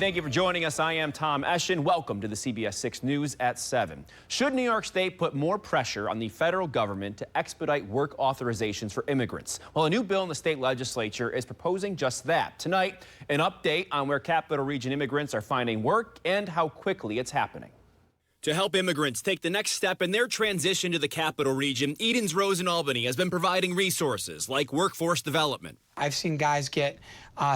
thank you for joining us. I am Tom Eschen. Welcome to the CBS 6 News at 7. Should New York State put more pressure on the federal government to expedite work authorizations for immigrants? Well, a new bill in the state legislature is proposing just that. Tonight, an update on where Capital Region immigrants are finding work and how quickly it's happening. To help immigrants take the next step in their transition to the Capital Region, Eden's Rose in Albany has been providing resources like workforce development. I've seen guys get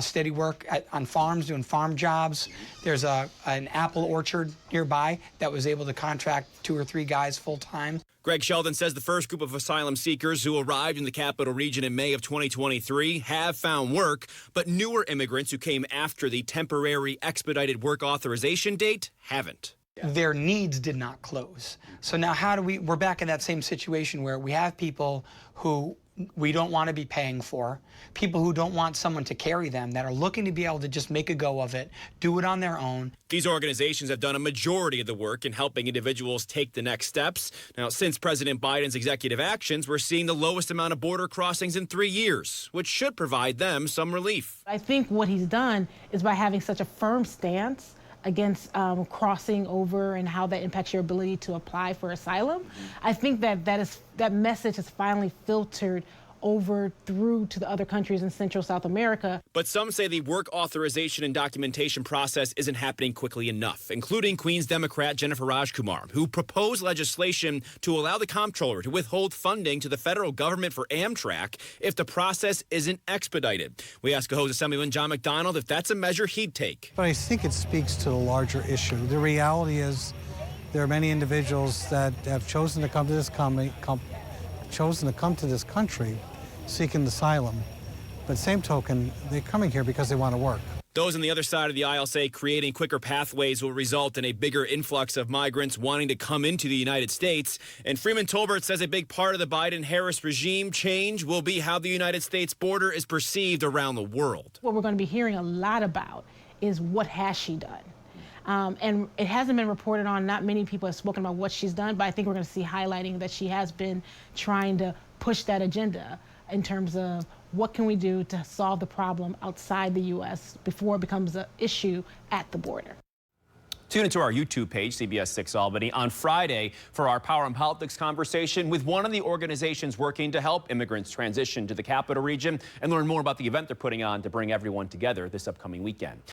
steady work on farms, doing farm jobs. There's an apple orchard nearby that was able to contract 2 or 3 guys full-time. Greg Sheldon says the first group of asylum seekers who arrived in the Capital Region in May of 2023 have found work, but newer immigrants who came after the temporary expedited work authorization date haven't. Their needs did not close. So now we're back in that same situation where we have people who we don't want to be paying for, people who don't want someone to carry them, that are looking to be able to just make a go of it, do it on their own. These organizations have done a majority of the work in helping individuals take the next steps. Now, since President Biden's executive actions, we're seeing the lowest amount of border crossings in 3 years, which should provide them some relief. I think what he's done is by having such a firm stance against crossing over and how that impacts your ability to apply for asylum. I think that message has finally filtered over through to the other countries in Central South America. But some say the work authorization and documentation process isn't happening quickly enough, including Queens Democrat Jenifer Rajkumar, who proposed legislation to allow the Comptroller to withhold funding to the federal government for Amtrak if the process isn't expedited. We asked Cohoes Assemblyman John McDonald if that's a measure he'd take. But I think it speaks to the larger issue. The reality is there are many individuals that have chosen to come to this country seeking asylum, but same token, they're coming here because they want to work. Those on the other side of the aisle say creating quicker pathways will result in a bigger influx of migrants wanting to come into the United States. And Freeman Tolbert says a big part of the Biden-Harris regime change will be how the United States border is perceived around the world. What we're going to be hearing a lot about is what has she done? And it hasn't been reported on. Not many people have spoken about what she's done, but I think we're going to see highlighting that she has been trying to push that agenda in terms of what can we do to solve the problem outside the U.S. before it becomes an issue at the border. Tune into our YouTube page, CBS 6 Albany, on Friday for our Power and Politics conversation with one of the organizations working to help immigrants transition to the Capital Region, and learn more about the event they're putting on to bring everyone together this upcoming weekend.